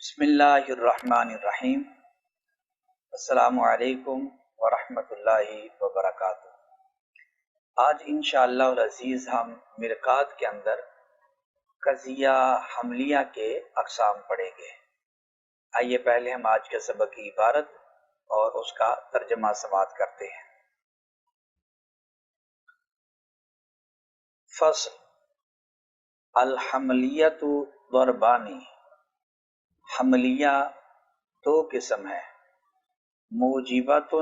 بسم اللہ الرحمن الرحیم۔ السلام علیکم ورحمۃ اللہ وبرکاتہ۔ آج انشاءاللہ العزیز ہم مرقات کے اندر قضیہ حملیہ کے اقسام پڑھیں گے۔ آئیے پہلے ہم آج کے سبق کی عبارت اور اس کا ترجمہ سماعت کرتے ہیں۔ فصل الحملیۃ ضربانی، حملیہ دو قسم ہے۔ موجبۃ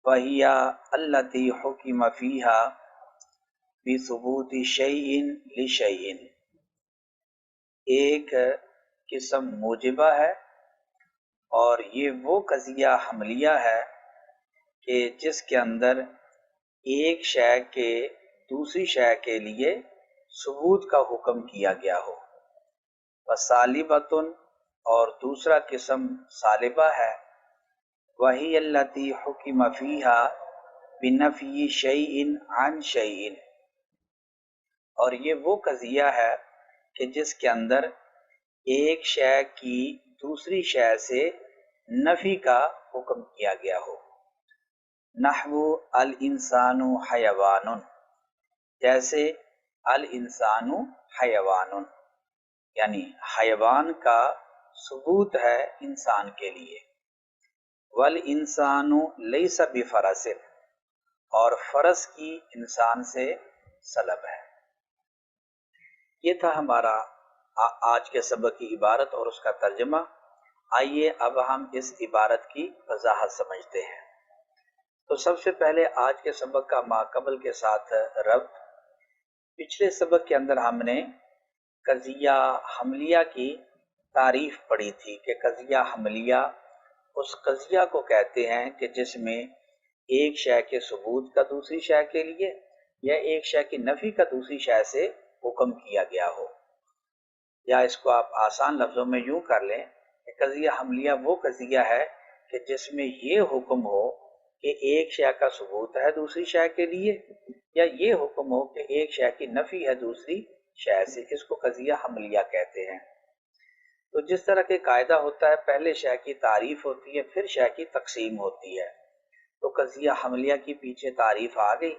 وہی التی حکم فیہا بثبوت شیء لشیء، ایک قسم موجبہ ہے اور یہ وہ قضیہ حملیہ ہے کہ جس کے اندر ایک شے کے دوسری شے کے لیے ثبوت کا حکم کیا گیا ہو۔ وسالبۃ، اور دوسرا قسم سالبہ ہے، وہی التی حکم فیہا بنفی شیء عن شیء، اور یہ وہ قضیہ ہے کہ جس کے اندر ایک شے کی دوسری شے سے نفی کا حکم کیا گیا ہو۔ نحو الانسان حیوان، جیسے الانسان حیوان، یعنی حیوان کا ثبوت ہے انسان کے لیے۔ والانسان لیس بفرس، اور فرس کی انسان سے سلب ہے۔ یہ تھا ہمارا آج کے سبق کی عبارت اور اس کا ترجمہ۔ آئیے اب ہم اس عبارت کی وضاحت سمجھتے ہیں۔ تو سب سے پہلے آج کے سبق کا ما قبل کے ساتھ ربط۔ پچھلے سبق کے اندر ہم نے قضیہ حملیہ کی تعریف پڑھی تھی کہ قضیہ حملیہ اس قضیہ کو کہتے ہیں کہ جس میں ایک شے کے ثبوت کا دوسری شے کے لیے یا ایک شے کی نفی کا دوسری شے سے حکم کیا گیا ہو، یا اس کو آپ آسان لفظوں میں یوں کر لیں کہ قضیہ حملیہ وہ قضیہ ہے کہ جس میں یہ حکم ہو کہ ایک شے کا ثبوت ہے دوسری شے کے لیے، یا یہ حکم ہو کہ ایک شے کی نفی ہے دوسری شے سے، اس کو قضیہ حملیہ کہتے ہیں۔ تو جس طرح کے قاعدہ ہوتا ہے، پہلے شے کی تعریف ہوتی ہے پھر شے کی تقسیم ہوتی ہے، تو قضیہ حملیہ کی پیچھے تعریف آ گئی۔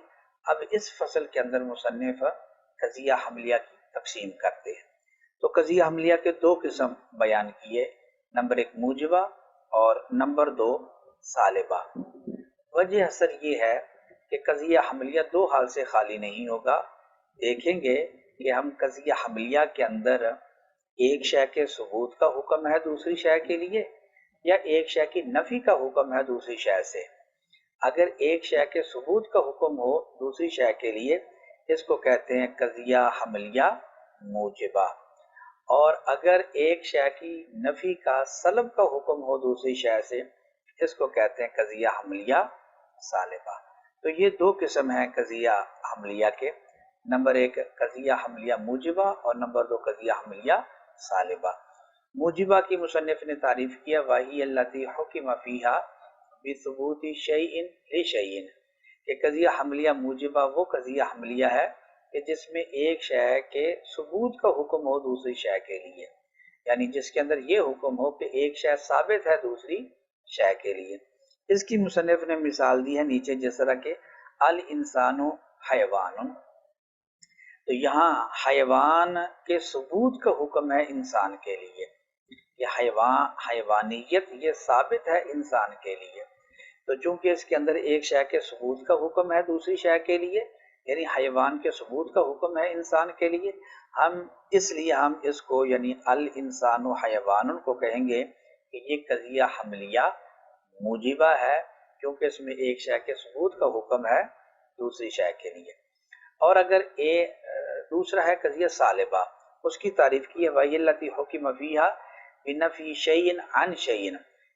اب اس فصل کے اندر مصنف قضیہ حملیہ کی تقسیم کرتے ہیں۔ تو قضیہ حملیہ کے دو قسم بیان کیے، نمبر ایک موجبہ اور نمبر دو سالبہ۔ وجہ اثر یہ ہے کہ قضیہ حملیہ دو حال سے خالی نہیں ہوگا۔ دیکھیں گے کہ ہم قضیہ حملیہ کے اندر ایک شے کے ثبوت کا حکم ہے دوسری شے کے لیے یا ایک شے کی نفی کا حکم ہے دوسری شے سے۔ اگر ایک شے کے ثبوت کا حکم ہو دوسری شے کے لیے، اس کو کہتے ہیں قضیہ حملیہ موجبہ، اور اگر ایک شے کی نفی کا سلب کا حکم ہو دوسری شے سے، اس کو کہتے ہیں قضیہ حملیہ سالبہ۔ تو یہ دو قسم ہیں قضیہ حملیہ کے، نمبر ایک قضیہ حملیہ موجبہ اور نمبر دو قضیہ حملیہ سالبہ۔ موجبہ کی مصنف نے تعریف کیا، وہی التی حکم فیہا بثبوت شیء لشیء، کہ قضیہ حملیہ موجبہ وہ قضیہ حملیہ ہے کہ جس میں ایک شے کے ثبوت کا حکم ہو دوسری شے کے لیے، یعنی جس کے اندر یہ حکم ہو کہ ایک شے ثابت ہے دوسری شے کے لیے۔ اس کی مصنف نے مثال دی ہے نیچے، جس طرح کہ الانسان حیوان، تو یہاں حیوان کے ثبوت کا حکم ہے انسان کے لیے، یہ حیوانیت یہ ثابت ہے انسان کے لیے۔ تو چونکہ اس کے اندر ایک شے کے ثبوت کا حکم ہے دوسری شے کے لیے، یعنی حیوان کے ثبوت کا حکم ہے انسان کے لیے، اس لیے ہم اس کو یعنی الانسان و حیوان کو کہیں گے کہ یہ قضیہ حملیہ موجبہ ہے، کیونکہ اس میں ایک شے کے ثبوت کا حکم ہے دوسری شے کے لیے۔ اور اگر دوسرا ہے قضیہ سالبہ، اس کی تعریف کی ہے، وہی التی حکم فیہا بنفی شیء عن شیء،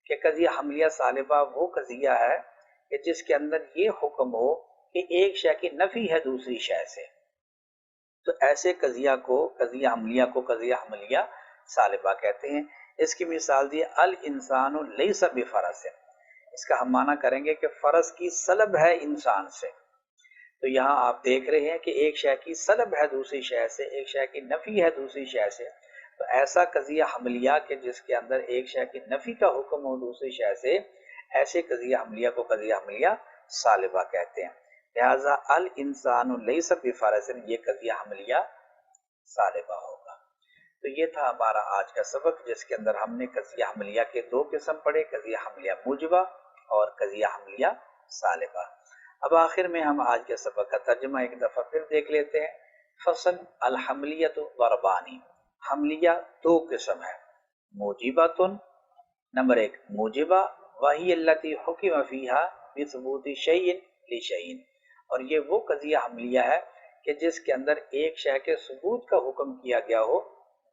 کہ قضیہ حملیہ سالبہ وہ قضیہ ہے کہ جس کے اندر یہ حکم ہو کہ ایک شے کی نفی ہے دوسری شے سے، تو ایسے قضیہ حملیہ کو قضیہ حملیہ سالبہ کہتے ہیں۔ اس کی مثال دی الانسان لیس بفرس، اس کا ہم معنی کریں گے کہ فرس کی سلب ہے انسان سے۔ تو یہاں آپ دیکھ رہے ہیں کہ ایک شے کی سلب ہے دوسری شے سے، ایک شے کی نفی ہے دوسری شے سے، تو ایسا قضیہ حملیہ کے جس کے اندر ایک شے کی نفی کا حکم ہو دوسری شے سے، ایسے قضیہ حملیہ کو قضیہ حملیہ سالبہ کہتے ہیں۔ لہذا الانسان لیس بفرس، یہ قضیہ حملیہ سالبہ ہوگا۔ تو یہ تھا ہمارا آج کا سبق، جس کے اندر ہم نے قضیہ حملیہ کے دو قسم پڑھے، قضیہ حملیہ موجبہ اور قضیہ حملیہ سالبہ۔ اب آخر میں ہم آج کے سبق کا ترجمہ ایک دفعہ پھر دیکھ لیتے ہیں۔ فصل الحملیۃ ضربانی، حملیہ دو قسم ہے، موجبۃ، نمبر ایک موجبہ، وہی التی حکم فیہا بثبوت شیء لشیء، اور یہ وہ قضیہ حملیہ ہے کہ جس کے اندر ایک شے کے ثبوت کا حکم کیا گیا ہو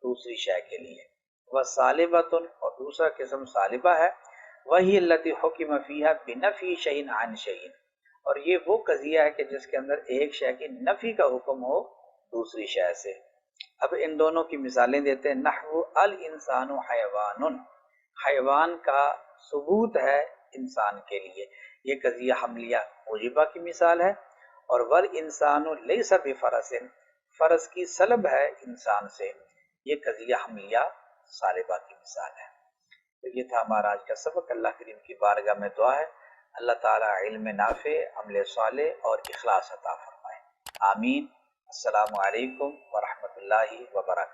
دوسری شے کے لیے۔ وہ سالبۃ، اور دوسرا قسم سالبہ ہے، وہی التی حکم فیہا بنفی شیء عن شیء، اور یہ وہ قضیہ ہے کہ جس کے اندر ایک شے کی نفی کا حکم ہو دوسری شے سے۔ اب ان دونوں کی مثالیں دیتے ہیں۔ نحو الانسان حیوان، حیوان کا ثبوت ہے انسان کے لیے، یہ قضیہ حملیہ موجبہ کی مثال ہے۔ اور والانسان لیس بفرس، فرس کی سلب ہے انسان سے، یہ قضیہ حملیہ سالبہ کی مثال ہے۔ تو یہ تھا ہمارا آج کا سبق۔ اللہ کریم کی بارگاہ میں دعا ہے اللہ تعالیٰ علم نافع، عمل صالح اور اخلاص عطا فرمائے، آمین۔ السلام علیکم ورحمۃ اللہ وبرکاتہ۔